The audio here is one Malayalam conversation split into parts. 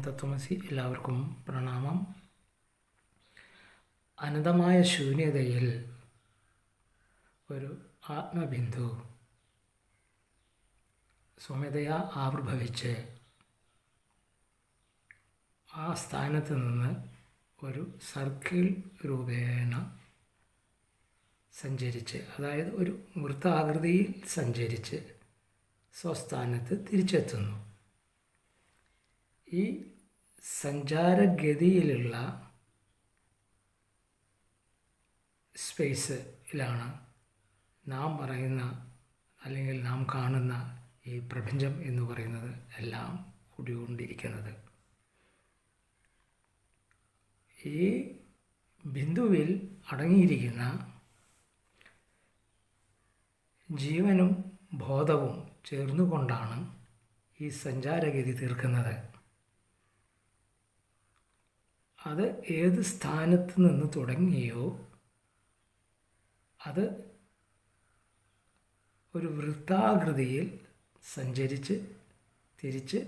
തത്വമസി. എല്ലാവർക്കും പ്രണാമം. അനന്തമായ ശൂന്യതയിൽ ഒരു ആത്മബിന്ദു സ്വമേധയാ ആവിർഭവിച്ച് ആ സ്ഥാനത്ത് നിന്ന് ഒരു സർക്കിൾ രൂപേണ സഞ്ചരിച്ച്, അതായത് ഒരു വൃത്താകൃതിയിൽ സഞ്ചരിച്ച് സ്വസ്ഥാനത്ത് തിരിച്ചെത്തുന്നു. ഈ സഞ്ചാരഗതിയിലുള്ള സ്പേസിലാണ് നാം പറയുന്ന അല്ലെങ്കിൽ നാം കാണുന്ന ഈ പ്രപഞ്ചം എന്ന് പറയുന്നത് എല്ലാം കുടികൊണ്ടിരിക്കുന്നത്. ഈ ബിന്ദുവിൽ അടങ്ങിയിരിക്കുന്ന ജീവനും ബോധവും ചേർന്നുകൊണ്ടാണ് ഈ സഞ്ചാരഗതി തീർക്കുന്നത്. അത് ഏത് സ്ഥാനത്ത് നിന്ന് തുടങ്ങിയോ അത് ഒരു വൃത്താകൃതിയിൽ സഞ്ചരിച്ച് തിരിച്ച്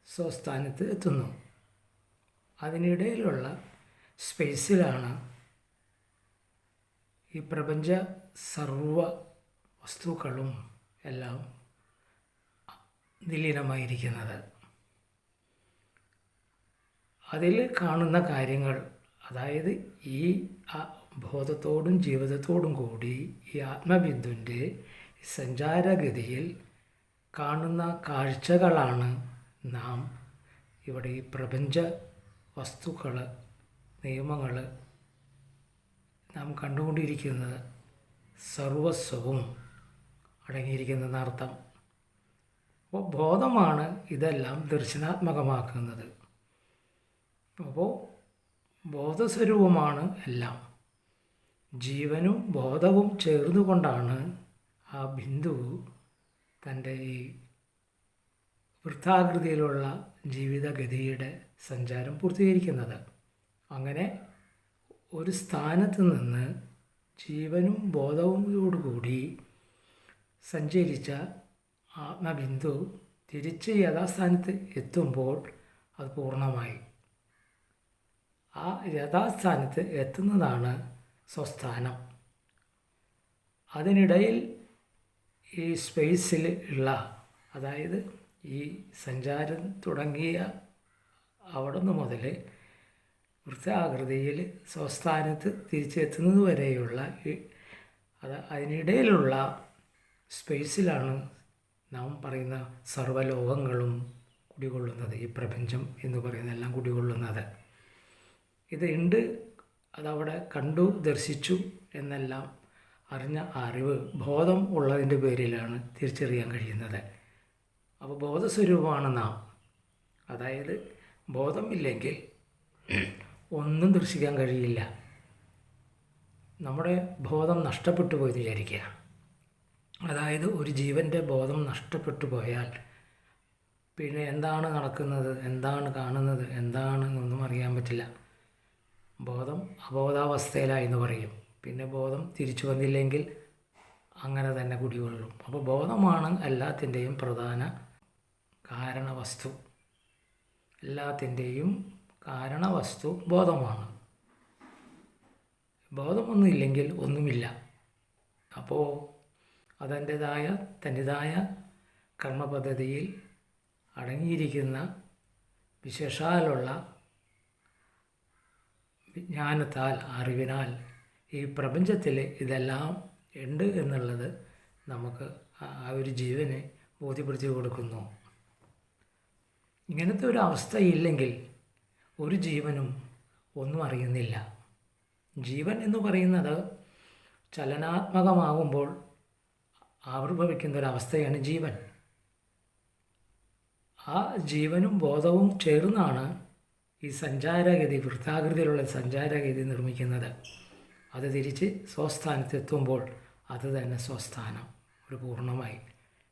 സ്വസ്ഥാനത്ത് എത്തുന്നു. അതിനിടയിലുള്ള സ്പേസിലാണ് ഈ പ്രപഞ്ച സർവ വസ്തുക്കളും എല്ലാം നിലീനമായിരിക്കുന്നത്. അതിൽ കാണുന്ന കാര്യങ്ങൾ, അതായത് ഈ ബോധത്തോടും ജീവിതത്തോടും കൂടി ഈ ആത്മബിന്ദുവിൻ്റെ സഞ്ചാരഗതിയിൽ കാണുന്ന കാഴ്ചകളാണ് നാം ഇവിടെ ഈ പ്രപഞ്ച വസ്തുക്കൾ, നിയമങ്ങൾ നാം കണ്ടുകൊണ്ടിരിക്കുന്നത്. സർവസ്വവും അടങ്ങിയിരിക്കുന്നതിനർത്ഥം. അപ്പോൾ ബോധമാണ് ഇതെല്ലാം ദർശനാത്മകമാക്കുന്നത്. അപ്പോൾ ബോധസ്വരൂപമാണ് എല്ലാം. ജീവനും ബോധവും ചേർന്നുകൊണ്ടാണ് ആ ബിന്ദു തൻ്റെ ഈ വൃത്താകൃതിയിലുള്ള ജീവിതഗതിയുടെ സഞ്ചാരം പൂർത്തീകരിക്കുന്നത്. അങ്ങനെ ഒരു സ്ഥാനത്ത് നിന്ന് ജീവനും ബോധവുമോടുകൂടി സഞ്ചരിച്ച ആത്മബിന്ദു തിരിച്ച് യഥാസ്ഥാനത്ത് എത്തുമ്പോൾ അത് പൂർണ്ണമായി. ആ യഥാസ്ഥാനത്ത് എത്തുന്നതാണ് സ്വസ്ഥാനം. അതിനിടയിൽ ഈ സ്പേസിൽ ഉള്ള, അതായത് ഈ സഞ്ചാരം തുടങ്ങിയ അവിടെ നിന്ന് മുതൽ വൃത്താകൃതിയിൽ സ്വസ്ഥാനത്ത് തിരിച്ചെത്തുന്നത് വരെയുള്ള അതിനിടയിലുള്ള സ്പേസിലാണ് നാം പറയുന്ന സർവ്വലോകങ്ങളും കുടികൊള്ളുന്നത്. ഈ പ്രപഞ്ചം എന്ന് പറയുന്ന എല്ലാം കുടികൊള്ളുന്നത്. ഇത് ഉണ്ട്, അതവിടെ കണ്ടു ദർശിച്ചു എന്നെല്ലാം അറിഞ്ഞ അറിവ് ബോധം ഉള്ളതിൻ്റെ പേരിലാണ് തിരിച്ചറിയാൻ കഴിയുന്നത്. അപ്പോൾ ബോധസ്വരൂപമാണ് നാം. അതായത് ബോധമില്ലെങ്കിൽ ഒന്നും ദർശിക്കാൻ കഴിയില്ല. നമ്മുടെ ബോധം നഷ്ടപ്പെട്ടു പോയി വിചാരിക്കുക. അതായത് ഒരു ജീവൻ്റെ ബോധം നഷ്ടപ്പെട്ടു പോയാൽ പിന്നെ എന്താണ് നടക്കുന്നത്, എന്താണ് കാണുന്നത്, എന്താണെന്നൊന്നും അറിയാൻ പറ്റില്ല. ബോധം അബോധാവസ്ഥയിലായി എന്ന് പറയും. പിന്നെ ബോധം തിരിച്ചു വന്നില്ലെങ്കിൽ അങ്ങനെ തന്നെ കുടികൊള്ളും. അപ്പോൾ ബോധമാണ് എല്ലാത്തിൻ്റെയും പ്രധാന കാരണവസ്തു. എല്ലാത്തിൻ്റെയും കാരണവസ്തു ബോധമാണ്. ബോധമൊന്നുമില്ലെങ്കിൽ ഒന്നുമില്ല. അപ്പോൾ തൻ്റെതായ കർമ്മപദ്ധതിയിൽ അടങ്ങിയിരിക്കുന്ന വിശേഷാലുള്ള വിജ്ഞാനത്താൽ, അറിവിനാൽ ഈ പ്രപഞ്ചത്തിൽ ഇതെല്ലാം ഉണ്ട് എന്നുള്ളത് നമുക്ക് ആ ഒരു ജീവന് ബോധ്യപ്പെടുത്തി കൊടുക്കുന്നു. ഇങ്ങനത്തെ ഒരു അവസ്ഥയില്ലെങ്കിൽ ഒരു ജീവനും ഒന്നും അറിയുന്നില്ല. ജീവൻ എന്ന് പറയുന്നത് ചലനാത്മകമാകുമ്പോൾ ആവിർഭവിക്കുന്ന ഒരവസ്ഥയാണ് ജീവൻ. ആ ജീവനും ബോധവും ചേർന്നാണ് ഈ സഞ്ചാരഗതി, വൃത്താകൃതിയിലുള്ള സഞ്ചാരഗതി നിർമ്മിക്കുന്നത്. അത് തിരിച്ച് സ്വസ്ഥാനത്ത് എത്തുമ്പോൾ അത് തന്നെ സ്വസ്ഥാനം, ഒരു പൂർണ്ണമായി.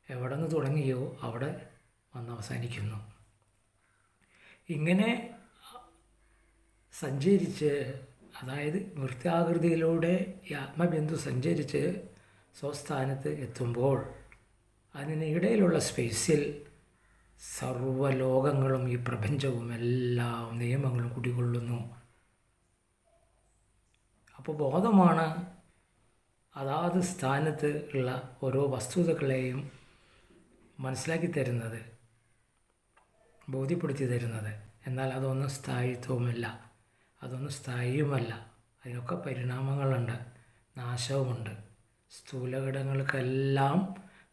എവിടെ നിന്ന് തുടങ്ങിയോ അവിടെ വന്ന് അവസാനിക്കുന്നു. ഇങ്ങനെ സഞ്ചരിച്ച്, അതായത് വൃത്താകൃതിയിലൂടെ ഈ ആത്മബിന്ദു സഞ്ചരിച്ച് സ്വസ്ഥാനത്ത് എത്തുമ്പോൾ അതിനിടയിലുള്ള സ്പേസിൽ സർവ്വലോകങ്ങളും ഈ പ്രപഞ്ചവും എല്ലാ നിയമങ്ങളും കുടികൊള്ളുന്നു. അപ്പോൾ ബോധമാണ് അതാത് സ്ഥാനത്ത് ഉള്ള ഓരോ വസ്തുതകളെയും മനസ്സിലാക്കി തരുന്നത്, ബോധ്യപ്പെടുത്തി തരുന്നത്. എന്നാൽ അതൊന്നും സ്ഥായിത്വവുമല്ല, അതൊന്നും സ്ഥായിയുമല്ല. അതിനൊക്കെ പരിണാമങ്ങളുണ്ട്, നാശവുമുണ്ട്. സ്ഥൂലഘടകങ്ങൾക്കെല്ലാം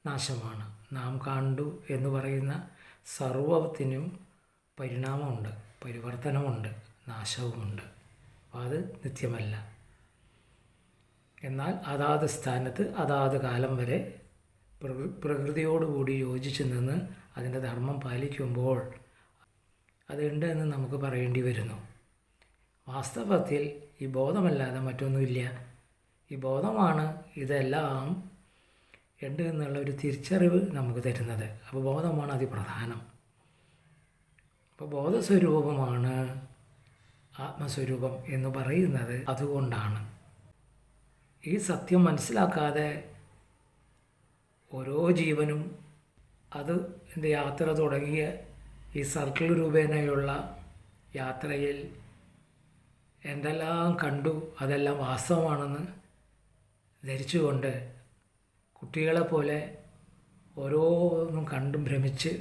നാശമാണ്. നാം കണ്ടു എന്ന് പറയുന്ന സർവത്തിനും പരിണാമമുണ്ട്, പരിവർത്തനമുണ്ട്, നാശവുമുണ്ട്. അപ്പോൾ അത് നിത്യമല്ല. എന്നാൽ അതാത് സ്ഥാനത്ത് അതാത് കാലം വരെ പ്രകൃതിയോടുകൂടി യോജിച്ച് നിന്ന് അതിൻ്റെ ധർമ്മം പാലിക്കുമ്പോൾ അതുണ്ട് എന്ന് നമുക്ക് പറയേണ്ടി വരുന്നു. വാസ്തവത്തിൽ ഈ ബോധമല്ലാതെ മറ്റൊന്നുമില്ല. ഈ ബോധമാണ് ഇതെല്ലാം ഉണ്ട് എന്നുള്ള ഒരു തിരിച്ചറിവ് നമുക്ക് തരുന്നത്. അപ്പോൾ ബോധമാണ് അതിപ്രധാനം. അപ്പോൾ ബോധസ്വരൂപമാണ് ആത്മസ്വരൂപം എന്ന് പറയുന്നത് അതുകൊണ്ടാണ്. ഈ സത്യം മനസ്സിലാക്കാതെ ഓരോ ജീവനും അത് എൻ്റെ യാത്ര തുടങ്ങിയ ഈ സർക്കിൾ രൂപേണയുള്ള യാത്രയിൽ എന്തെല്ലാം കണ്ടു അതെല്ലാം വാസ്തവമാണെന്ന് ധരിച്ചുകൊണ്ട് കുട്ടികളെ പോലെ ഓരോന്നും കണ്ടും ഭ്രമിച്ച്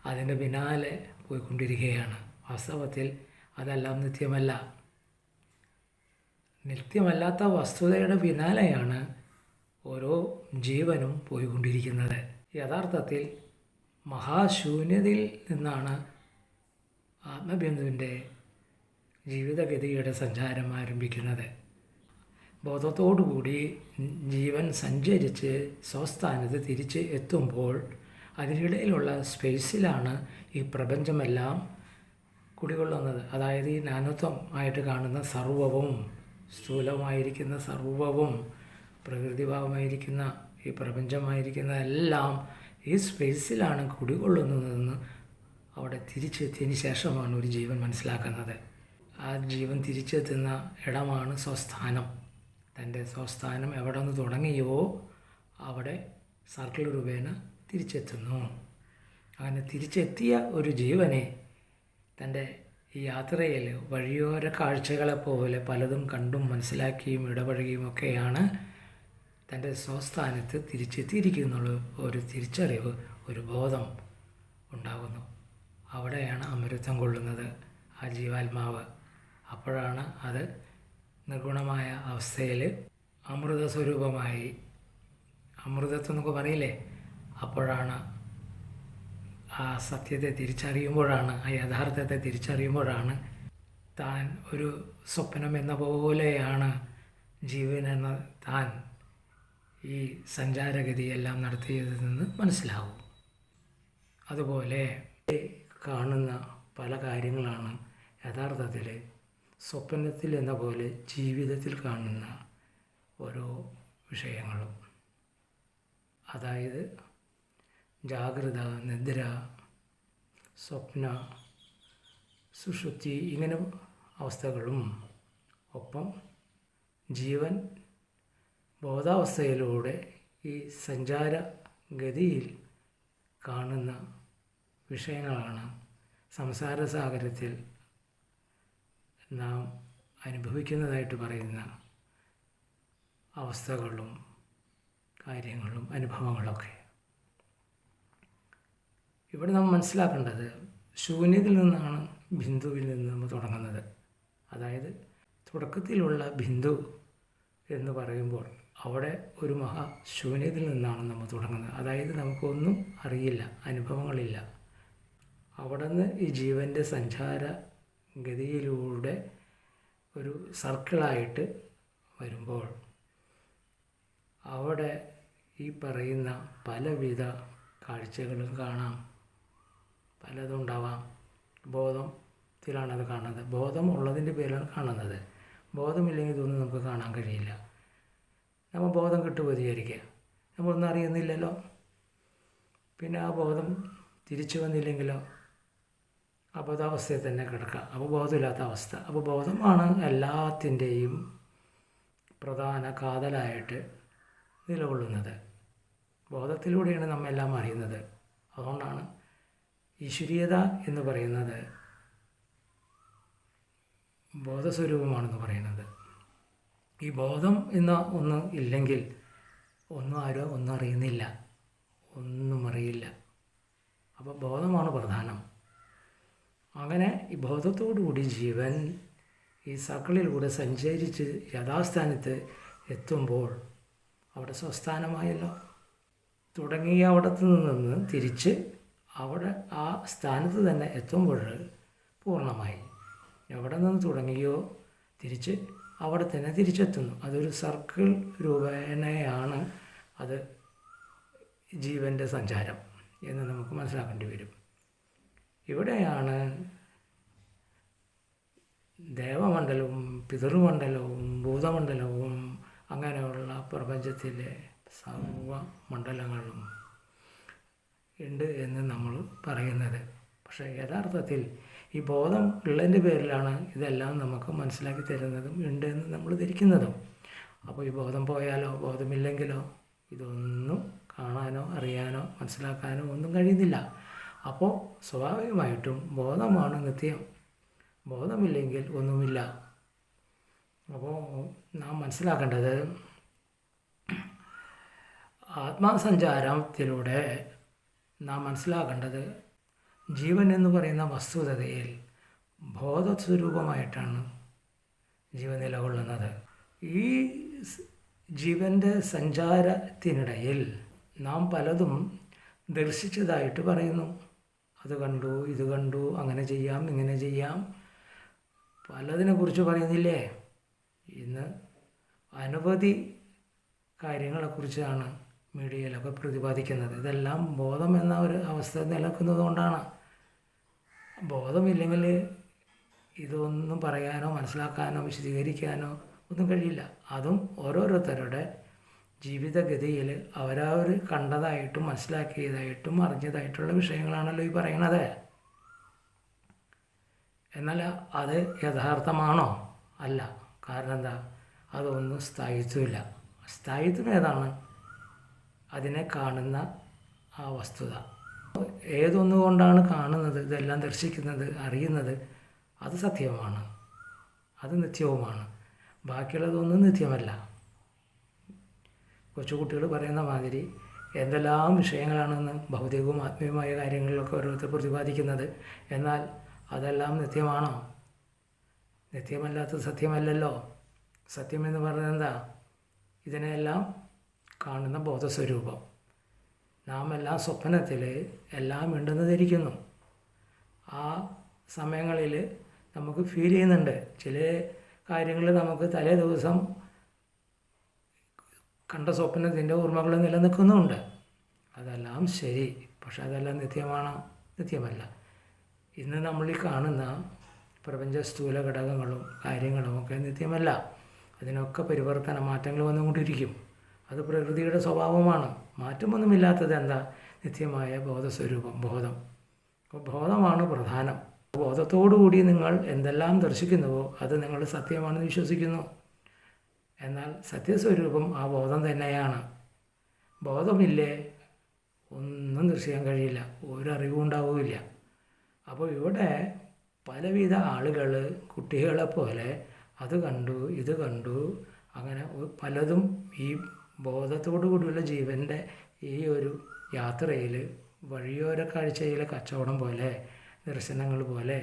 അതിൻ്റെ പിന്നാലെ പോയിക്കൊണ്ടിരിക്കുകയാണ്. വാസ്തവത്തിൽ അതെല്ലാം നിത്യമല്ല. നിത്യമല്ലാത്ത വസ്തുതയുടെ പിന്നാലെയാണ് ഓരോ ജീവനും പോയിക്കൊണ്ടിരിക്കുന്നത്. യഥാർത്ഥത്തിൽ മഹാശൂന്യതയിൽ നിന്നാണ് ആത്മബന്ധുവിൻ്റെ ജീവിതഗതിയുടെ സഞ്ചാരം ആരംഭിക്കുന്നത്. ബോധത്തോടുകൂടി ജീവൻ സഞ്ചരിച്ച് സ്വസ്ഥാനത്ത് തിരിച്ച് എത്തുമ്പോൾ അതിനിടയിലുള്ള സ്പേസിലാണ് ഈ പ്രപഞ്ചമെല്ലാം കുടികൊള്ളുന്നത്. അതായത് ഈ നാനത്വം ആയിട്ട് കാണുന്ന സർവവും, സ്ഥൂലമായിരിക്കുന്ന സർവവും, പ്രകൃതിഭാവമായിരിക്കുന്ന ഈ പ്രപഞ്ചമായിരിക്കുന്ന എല്ലാം ഈ സ്പേസിലാണ് കുടികൊള്ളുന്നതെന്ന് അവിടെ തിരിച്ചെത്തിയതിന് ശേഷമാണ് ഒരു ജീവൻ മനസ്സിലാക്കുന്നത്. ആ ജീവൻ തിരിച്ചെത്തുന്ന ഇടമാണ് സ്വസ്ഥാനം. തൻ്റെ സ്വസ്ഥാനം എവിടെ നിന്ന് തുടങ്ങിയോ അവിടെ സർക്കിൾ രൂപേണ തിരിച്ചെത്തുന്നു. അങ്ങനെ തിരിച്ചെത്തിയ ഒരു ജീവനെ തൻ്റെ ഈ യാത്രയിൽ വഴിയോര കാഴ്ചകളെപ്പോലെ പലതും കണ്ടും മനസ്സിലാക്കിയും ഇടപഴകിയും ഒക്കെയാണ് തൻ്റെ സ്വസ്ഥാനത്ത് തിരിച്ചെത്തിയിരിക്കുന്നുള്ള ഒരു തിരിച്ചറിവ്, ഒരു ബോധം ഉണ്ടാകുന്നു. അവിടെയാണ് അമരത്വം കൊള്ളുന്നത് ആ ജീവാത്മാവ്. അപ്പോഴാണ് അത് നിർഗുണമായ അവസ്ഥയിൽ അമൃത സ്വരൂപമായി, അമൃതത്വം എന്നൊക്കെ പറയില്ലേ, അപ്പോഴാണ് ആ സത്യത്തെ തിരിച്ചറിയുമ്പോഴാണ്, ആ യഥാർത്ഥത്തെ തിരിച്ചറിയുമ്പോഴാണ് താൻ ഒരു സ്വപ്നം എന്ന പോലെയാണ് ജീവനെന്ന താൻ ഈ സഞ്ചാരഗതിയെല്ലാം നടത്തിയതെന്ന് മനസ്സിലാവും. അതുപോലെ കാണുന്ന പല കാര്യങ്ങളാണ് യഥാർത്ഥത്തിൽ സ്വപ്നത്തിൽ എന്ന പോലെ ജീവിതത്തിൽ കാണുന്ന ഓരോ വിഷയങ്ങളും. അതായത് ജാഗ്രത, നിദ്ര, സ്വപ്ന, സുഷുപ്തി, ഇങ്ങനെ അവസ്ഥകളും ഒപ്പം ജീവൻ ബോധാവസ്ഥയിലൂടെ ഈ സഞ്ചാരഗതിയിൽ കാണുന്ന വിഷയങ്ങളാണ് സംസാരസാഗരത്തിൽ നാം അനുഭവിക്കുന്നതായിട്ട് പറയുന്ന അവസ്ഥകളും കാര്യങ്ങളും അനുഭവങ്ങളൊക്കെ. ഇവിടെ നാം മനസ്സിലാക്കേണ്ടത് ശൂന്യതയിൽ നിന്നാണ് ബിന്ദുവിൽ നിന്ന് നമ്മൾ തുടങ്ങുന്നത്. അതായത് തുടക്കത്തിലുള്ള ബിന്ദു എന്ന് പറയുമ്പോൾ അവിടെ ഒരു മഹാശൂന്യതയിൽ നിന്നാണ് നമ്മൾ തുടങ്ങുന്നത്. അതായത് നമുക്കൊന്നും അറിയില്ല, അനുഭവങ്ങളില്ല. അവിടെ നിന്ന് ഈ ജീവൻ്റെ സഞ്ചാര ഗതിയിലൂടെ ഒരു സർക്കിളായിട്ട് വരുമ്പോൾ അവിടെ ഈ പറയുന്ന പലവിധ കാഴ്ചകളും കാണാം, പലതും ഉണ്ടാവാം. ബോധത്തിലാണ് അത് കാണുന്നത്. ബോധം ഉള്ളതിൻ്റെ പേരിലാണ് കാണുന്നത്. ബോധമില്ലെങ്കിൽ ഇതൊന്നും നമുക്ക് കാണാൻ കഴിയില്ല. നമ്മൾ ബോധം വിചാരിക്കുക, നമ്മളൊന്നും അറിയുന്നില്ലല്ലോ. പിന്നെ ആ ബോധം തിരിച്ചു വന്നില്ലെങ്കിലോ അബോധാവസ്ഥയിൽ തന്നെ കിടക്കുക. അപ്പോൾ ബോധമില്ലാത്ത അവസ്ഥ. അപ്പോൾ ബോധമാണ് എല്ലാത്തിൻ്റെയും പ്രധാന കാതലായിട്ട് നിലകൊള്ളുന്നത്. ബോധത്തിലൂടെയാണ് നമ്മെല്ലാം അറിയുന്നത്. അതുകൊണ്ടാണ് ഈശ്വരീയത എന്ന് പറയുന്നത് ബോധസ്വരൂപമാണെന്ന് പറയുന്നത്. ഈ ബോധം എന്ന ഒന്ന് ഇല്ലെങ്കിൽ ഒന്നും അറിയുന്നില്ല, ഒന്നും അറിയില്ല. അപ്പോൾ ബോധമാണ് പ്രധാനം. അങ്ങനെ ഈ ബോധത്തോടുകൂടി ജീവൻ ഈ സർക്കിളിലൂടെ സഞ്ചരിച്ച് യഥാസ്ഥാനത്ത് എത്തുമ്പോൾ അവിടെ സ്വസ്ഥാനമായല്ലോ. തുടങ്ങിയ അവിടത്ത് നിന്ന് തിരിച്ച് അവിടെ ആ സ്ഥാനത്ത് തന്നെ എത്തുമ്പോൾ പൂർണ്ണമായി. എവിടെ നിന്ന് തുടങ്ങിയോ തിരിച്ച് അവിടെ തന്നെ തിരിച്ചെത്തുന്നു. അതൊരു സർക്കിൾ രൂപേണയാണ് അത് ജീവൻ്റെ സഞ്ചാരം എന്ന് നമുക്ക് മനസ്സിലാക്കേണ്ടി വരും. ഇവിടെയാണ് ദേവമണ്ഡലവും പിതൃമണ്ഡലവും ഭൂതമണ്ഡലവും അങ്ങനെയുള്ള പ്രപഞ്ചത്തിലെ സർവ മണ്ഡലങ്ങളും ഉണ്ട് എന്ന് നമ്മൾ പറയുന്നത്. പക്ഷേ യഥാർത്ഥത്തിൽ ഈ ബോധം ഉള്ളതിൻ്റെ പേരിലാണ് ഇതെല്ലാം നമുക്ക് മനസ്സിലാക്കി തരുന്നതും ഉണ്ട് എന്ന് നമ്മൾ ധരിക്കുന്നതും. അപ്പോൾ ഈ ബോധം പോയാലോ ബോധമില്ലെങ്കിലോ ഇതൊന്നും കാണാനോ അറിയാനോ മനസ്സിലാക്കാനോ ഒന്നും കഴിയുന്നില്ല. അപ്പോൾ സ്വാഭാവികമായിട്ടും ബോധമാണ് നിത്യം. ബോധമില്ലെങ്കിൽ ഒന്നുമില്ല. അപ്പോൾ നാം മനസ്സിലാക്കേണ്ടത് ആത്മസഞ്ചാരത്തിലൂടെ നാം മനസ്സിലാക്കേണ്ടത് ജീവൻ എന്ന് പറയുന്ന വസ്തുതയിൽ ബോധസ്വരൂപമായിട്ടാണ് ജീവൻ നിലകൊള്ളുന്നത്. ഈ ജീവൻ്റെ സഞ്ചാരത്തിനിടയിൽ നാം പലതും ദർശിച്ചതായിട്ട് പറയുന്നു. അത് കണ്ടു, ഇത് കണ്ടു, അങ്ങനെ ചെയ്യാം, ഇങ്ങനെ ചെയ്യാം, പലതിനെക്കുറിച്ച് പറയുന്നില്ലേ. ഇന്ന് അനവധി കാര്യങ്ങളെക്കുറിച്ചാണ് മീഡിയയിലൊക്കെ പ്രതിപാദിക്കുന്നത്. ഇതെല്ലാം ബോധം എന്ന ഒരു അവസ്ഥ നിലനിൽക്കുന്നത് കൊണ്ടാണ്. ബോധമില്ലെങ്കിൽ ഇതൊന്നും പറയാനോ മനസ്സിലാക്കാനോ വിശദീകരിക്കാനോ ഒന്നും കഴിയില്ല. അതും ഓരോരുത്തരുടെ ജീവിതഗതിയിൽ അവരവർ കണ്ടതായിട്ടും മനസ്സിലാക്കിയതായിട്ടും അറിഞ്ഞതായിട്ടുള്ള വിഷയങ്ങളാണല്ലോ ഈ പറയണത്. എന്നാൽ അത് യഥാർത്ഥമാണോ? അല്ല. കാരണം എന്താ? അതൊന്നും സ്ഥായിത്വമില്ല. സ്ഥായിത്വം ഏതാണ്? അതിനെ കാണുന്ന ആ വസ്തുത. ഏതൊന്നുകൊണ്ടാണ് കാണുന്നത്, ഇതെല്ലാം ദർശിക്കുന്നത്, അറിയുന്നത്, അത് സത്യമാണ്, അത് നിത്യവുമാണ്. ബാക്കിയുള്ളതൊന്നും നിത്യമല്ല. കൊച്ചുകുട്ടികൾ പറയുന്ന മാതിരി എന്തെല്ലാം വിഷയങ്ങളാണെന്ന് ഭൗതികവും ആത്മീയമായ കാര്യങ്ങളിലൊക്കെ ഓരോരുത്തർ പ്രതിപാദിക്കുന്നത്. എന്നാൽ അതെല്ലാം നിത്യമാണോ? നിത്യമല്ലാത്തത് സത്യമല്ലല്ലോ. സത്യമെന്ന് പറയുന്നത് എന്താ? ഇതിനെല്ലാം കാണുന്ന ബോധസ്വരൂപം. നാം എല്ലാം സ്വപ്നത്തിൽ എല്ലാം ഉണ്ടെന്ന് ധരിക്കുന്നു. ആ സമയങ്ങളിൽ നമുക്ക് ഫീൽ ചെയ്യുന്നുണ്ട്. ചില കാര്യങ്ങൾ നമുക്ക് തലേ ദിവസം കണ്ട സ്വപ്നത്തിൻ്റെ ഓർമ്മകൾ നിലനിൽക്കുന്നുമുണ്ട്. അതെല്ലാം ശരി. പക്ഷെ അതെല്ലാം നിത്യമാണോ? നിത്യമല്ല. ഇന്ന് നമ്മൾ ഈ കാണുന്ന പ്രപഞ്ച സ്ഥൂല ഘടകങ്ങളും കാര്യങ്ങളും ഒക്കെ നിത്യമല്ല. അതിനൊക്കെ പരിവർത്തന മാറ്റങ്ങൾ വന്നുകൊണ്ടിരിക്കും. അത് പ്രകൃതിയുടെ സ്വഭാവമാണ്. മാറ്റമൊന്നുമില്ലാത്തത് എന്താ? നിത്യമായ ബോധസ്വരൂപം, ബോധം. അപ്പോൾ ബോധമാണ് പ്രധാനം. ബോധത്തോടുകൂടി നിങ്ങൾ എന്തെല്ലാം ദർശിക്കുന്നുവോ അത് നിങ്ങൾ സത്യമാണെന്ന് വിശ്വസിക്കുന്നു. എന്നാൽ സത്യസ്വരൂപം ആ ബോധം തന്നെയാണ്. ബോധമില്ലേ ഒന്നും ദർശിക്കാൻ കഴിയില്ല, ഒരറിവും ഉണ്ടാവില്ല. അപ്പോൾ ഇവിടെ പലവിധ ആളുകൾ കുട്ടികളെ പോലെ അത് കണ്ടു, ഇത് കണ്ടു, അങ്ങനെ പലതും ഈ ബോധത്തോടു കൂടിയുള്ള ജീവൻ്റെ ഈ ഒരു യാത്രയിൽ വഴിയോര കാഴ്ചയിലെ കച്ചവടം പോലെ, ദർശനങ്ങൾ പോലെ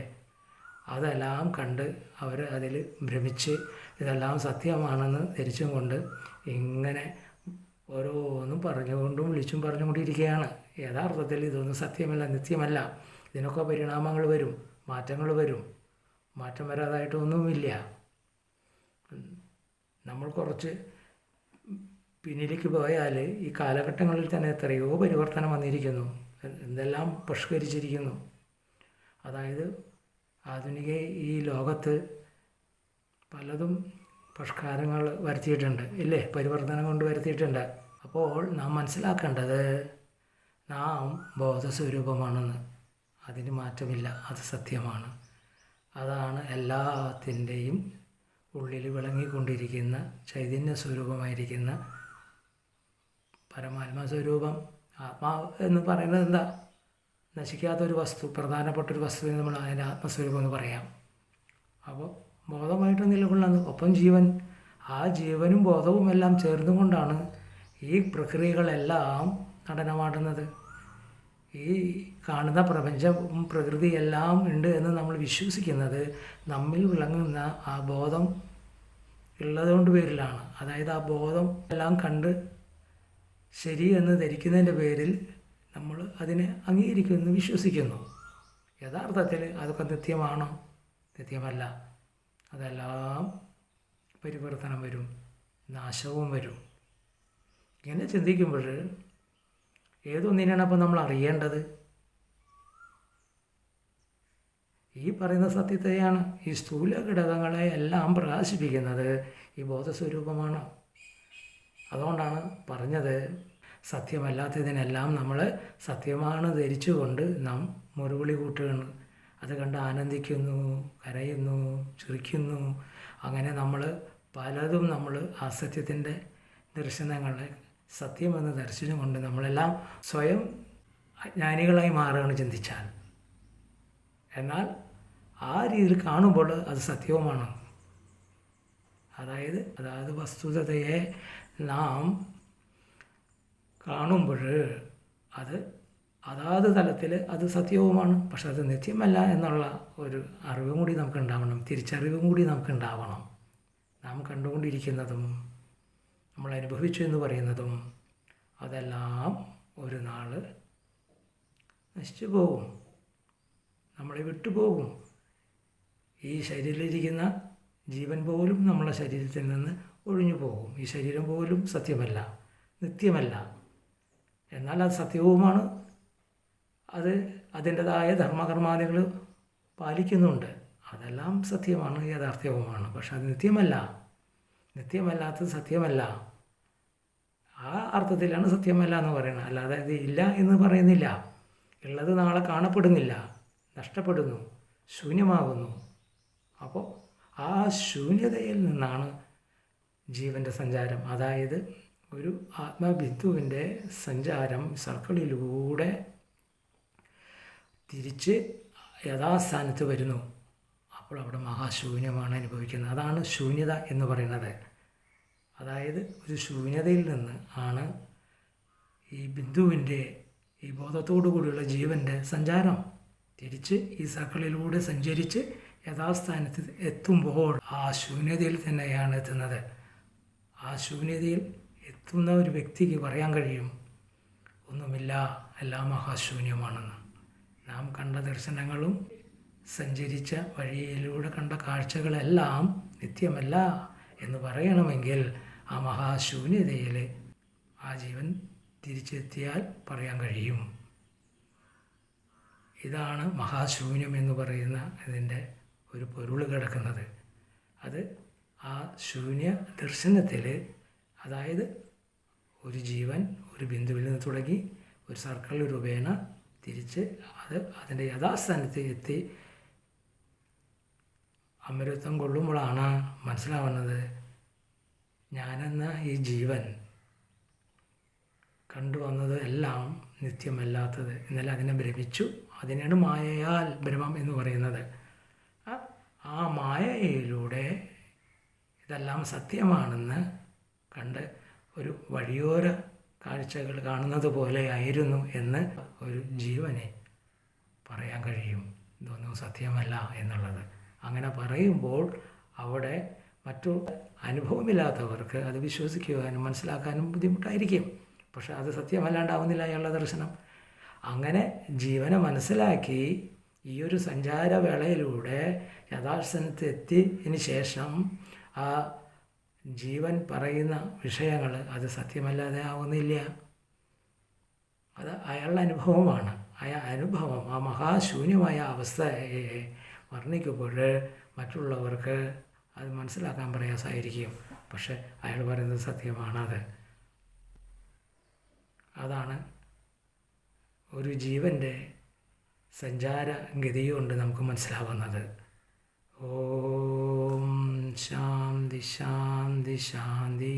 അതെല്ലാം കണ്ട് അവർ അതിൽ ഭ്രമിച്ച് ഇതെല്ലാം സത്യമാണെന്ന് ധരിച്ചും കൊണ്ട് ഇങ്ങനെ ഓരോന്നും പറഞ്ഞുകൊണ്ടും വിളിച്ചും പറഞ്ഞുകൊണ്ടിരിക്കുകയാണ്. യഥാർത്ഥത്തിൽ ഇതൊന്നും സത്യമല്ല, നിത്യമല്ല. ഇതിനൊക്കെ പരിണാമങ്ങൾ വരും, മാറ്റങ്ങൾ വരും. മാറ്റം വരാതായിട്ടൊന്നുമില്ല. നമ്മൾ കുറച്ച് പിന്നിലേക്ക് പോയാൽ ഈ കാലഘട്ടങ്ങളിൽ തന്നെ എത്രയോ പരിവർത്തനം വന്നിരിക്കുന്നു, എന്തെല്ലാം പരിഷ്കരിച്ചിരിക്കുന്നു. അതായത് ആധുനിക ഈ ലോകത്ത് പലതും പരിഷ്കാരങ്ങൾ വരുത്തിയിട്ടുണ്ട്, ഇല്ലേ? പരിവർത്തനം കൊണ്ട് വരുത്തിയിട്ടുണ്ട്. അപ്പോൾ നാം മനസ്സിലാക്കേണ്ടത് നാം ബോധസ്വരൂപമാണെന്ന്. അതിന് മാറ്റമില്ല, അത് സത്യമാണ്. അതാണ് എല്ലാത്തിൻ്റെയും ഉള്ളിൽ വിളങ്ങിക്കൊണ്ടിരിക്കുന്ന ചൈതന്യ സ്വരൂപമായിരിക്കുന്ന പരമാത്മ സ്വരൂപം. ആത്മാവ് എന്ന് പറയുന്നത് എന്താ? നശിക്കാത്തൊരു വസ്തു, പ്രധാനപ്പെട്ടൊരു വസ്തുവിനെ നമ്മൾ അതിൻ്റെ ആത്മസ്വരൂപം എന്ന് പറയാം. അപ്പോൾ ബോധമായിട്ട് നിലകൊള്ളുന്നത്, ഒപ്പം ജീവൻ, ആ ജീവനും ബോധവും എല്ലാം ചേർന്നുകൊണ്ടാണ് ഈ പ്രക്രിയകളെല്ലാം നടനമാടുന്നത്. ഈ കാണുന്ന പ്രപഞ്ചവും പ്രകൃതിയെല്ലാം ഉണ്ട് എന്ന് നമ്മൾ വിശ്വസിക്കുന്നത് നമ്മിൽ വിളങ്ങുന്ന ആ ബോധം ഉള്ളതുകൊണ്ട് പേരിലാണ്. അതായത് ആ ബോധം എല്ലാം കണ്ട് ശരി എന്ന് ധരിക്കുന്നതിൻ്റെ പേരിൽ നമ്മൾ അതിനെ അംഗീകരിക്കുന്നു, വിശ്വസിക്കുന്നു. യഥാർത്ഥത്തിൽ അതൊക്കെ നിത്യമാണോ? നിത്യമല്ല. അതെല്ലാം പരിവർത്തനം വരും, നാശവും വരും. ഇങ്ങനെ ചിന്തിക്കുമ്പോൾ ഏതൊന്നിനാണ് അപ്പോൾ നമ്മൾ അറിയേണ്ടത്? ഈ പറയുന്ന സത്യത്തെയാണ്. ഈ സ്ഥൂല ഘടകങ്ങളെ എല്ലാം പ്രകാശിപ്പിക്കുന്നത് ഈ ബോധസ്വരൂപമാണ്. അതുകൊണ്ടാണ് പറഞ്ഞത്, സത്യമല്ലാത്തതിനെല്ലാം നമ്മൾ സത്യമാണ് ധരിച്ചുകൊണ്ട് നാം മുറിവിളി കൂട്ടുകയാണ്. അത് കണ്ട് ആനന്ദിക്കുന്നു, കരയുന്നു, ചിരിക്കുന്നു. അങ്ങനെ നമ്മൾ പലതും നമ്മൾ ആ സത്യത്തിൻ്റെ ദർശനങ്ങളെ സത്യമെന്ന് ദർശിച്ചുകൊണ്ട് നമ്മളെല്ലാം സ്വയം ജ്ഞാനികളായി മാറുകയാണ് ചിന്തിച്ചാൽ. എന്നാൽ ആ രീതിയിൽ കാണുമ്പോൾ അത് സത്യവുമാണ്. അതായത് വസ്തുതയെ നാം കാണുമ്പോൾ അത് അതാത് തലത്തിൽ അത് സത്യവുമാണ്. പക്ഷെ അത് നിത്യമല്ല എന്നുള്ള ഒരു അറിവും കൂടി നമുക്ക് ഉണ്ടാവണം, തിരിച്ചറിവും കൂടി നമുക്ക് ഉണ്ടാവണം. നാം കണ്ടുകൊണ്ടിരിക്കുന്നതും നമ്മൾ അനുഭവിച്ചു എന്ന് പറയുന്നതും അതെല്ലാം ഒരു നാൾ നശിച്ചു പോകും, നമ്മളെ വിട്ടുപോകും. ഈ ശരീരത്തിലിരിക്കുന്ന ജീവൻ പോലും നമ്മളെ ശരീരത്തിൽ നിന്ന് ഒഴിഞ്ഞു പോകും. ഈ ശരീരം പോലും സത്യമല്ല, നിത്യമല്ല. എന്നാൽ അത് സത്യവുമാണ്. അത് അതിൻ്റെതായ ധർമ്മകർമാദികൾ പാലിക്കുന്നുണ്ട്. അതെല്ലാം സത്യമാണ്, യഥാർത്ഥവുമാണ്. പക്ഷെ അത് നിത്യമല്ല. നിത്യമല്ലാത്തത് സത്യമല്ല. ആ അർത്ഥത്തിലാണ് സത്യമല്ല എന്ന് പറയുന്നത്. അല്ലാതെ ഇത് ഇല്ല എന്ന് പറയുന്നില്ല. ഉള്ളത് നാളെ കാണപ്പെടുന്നില്ല, നഷ്ടപ്പെടുന്നു, ശൂന്യമാകുന്നു. അപ്പോൾ ആ ശൂന്യതയിൽ നിന്നാണ് ജീവൻ്റെ സഞ്ചാരം. അതായത് ഒരു ആത്മബിന്ദുവിൻ്റെ സഞ്ചാരം സർക്കിളിലൂടെ തിരിച്ച് യഥാസ്ഥാനത്ത് വരുന്നു. അപ്പോൾ അവിടെ മഹാശൂന്യമാണ് അനുഭവിക്കുന്നത്. അതാണ് ശൂന്യത എന്ന് പറയുന്നത്. അതായത് ഒരു ശൂന്യതയിൽ നിന്ന് ആണ് ഈ ബിന്ദുവിൻ്റെ, ഈ ബോധത്തോടു കൂടിയുള്ള ജീവൻ്റെ സഞ്ചാരം തിരിച്ച് ഈ സർക്കിളിലൂടെ സഞ്ചരിച്ച് യഥാസ്ഥാനത്ത് എത്തുമ്പോൾ ആ ശൂന്യതയിൽ തന്നെയാണ് എത്തുന്നത്. ആ ശൂന്യതയിൽ എത്തുന്ന ഒരു വ്യക്തിക്ക് പറയാൻ കഴിയും, ഒന്നുമില്ല, എല്ലാം മഹാശൂന്യമാണെന്ന്. നാം കണ്ട ദർശനങ്ങളും സഞ്ചരിച്ച വഴിയിലൂടെ കണ്ട കാഴ്ചകളെല്ലാം നിത്യമല്ല എന്ന് പറയണമെങ്കിൽ ആ മഹാശൂന്യതയിൽ ആ ജീവൻ തിരിച്ചെത്തിയാൽ പറയാൻ കഴിയും. ഇതാണ് മഹാശൂന്യം എന്ന് പറയുന്ന ഇതിൻ്റെ ഒരു പൊരുൾ കിടക്കുന്നത്. അത് ആ ശൂന്യ ദർശനത്തിൽ, അതായത് ഒരു ജീവൻ ഒരു ബിന്ദുവിൽ നിന്ന് തുടങ്ങി ഒരു സർക്കിൾ രൂപേണ തിരിച്ച് അത് അതിൻ്റെ യഥാസ്ഥാനത്ത് എത്തി അമരത്വം കൊള്ളുമ്പോഴാണ് മനസ്സിലാവുന്നത്, ഞാനെന്ന ഈ ജീവൻ കണ്ടുവന്നത് എല്ലാം നിത്യമല്ലാത്തത്. ഇന്നലെ അതിനെ ഭ്രമിച്ചു. അതിനാണ് മായയാൽ ഭ്രമം എന്ന് പറയുന്നത്. ആ മായയിലൂടെ ഇതെല്ലാം സത്യമാണെന്ന് കണ്ട് ഒരു വഴിയോര കാഴ്ചകൾ കാണുന്നത് പോലെയായിരുന്നു എന്ന് ഒരു ജീവനെ പറയാൻ കഴിയും. ഇതൊന്നും സത്യമല്ല എന്നുള്ളത്. അങ്ങനെ പറയുമ്പോൾ അവിടെ മറ്റു അനുഭവമില്ലാത്തവർക്ക് അത് വിശ്വസിക്കുവാനും മനസ്സിലാക്കാനും ബുദ്ധിമുട്ടായിരിക്കും. പക്ഷെ അത് സത്യമല്ലാണ്ടാവുന്നില്ല അയാളുടെ ദർശനം. അങ്ങനെ ജീവനെ മനസ്സിലാക്കി ഈ ഒരു സഞ്ചാരവേളയിലൂടെ യഥാസ്ഥാനത്ത് എത്തിയതിന് ശേഷം ആ ജീവൻ പറയുന്ന വിഷയങ്ങൾ അത് സത്യമല്ലാതെ ആവുന്നില്ല. അത് അയാളുടെ അനുഭവമാണ്. ആ അനുഭവം, ആ മഹാശൂന്യമായ അവസ്ഥയെ വർണ്ണിക്കുമ്പോൾ മറ്റുള്ളവർക്ക് അത് മനസ്സിലാക്കാൻ പ്രയാസമായിരിക്കും. പക്ഷെ അയാൾ പറയുന്നത് സത്യമാണത്. അതാണ് ഒരു ജീവൻ്റെ സഞ്ചാരഗതി കൊണ്ട് നമുക്ക് മനസ്സിലാവുന്നത്. ഓം ശാന്തി ശാന്തി ശാന്തി.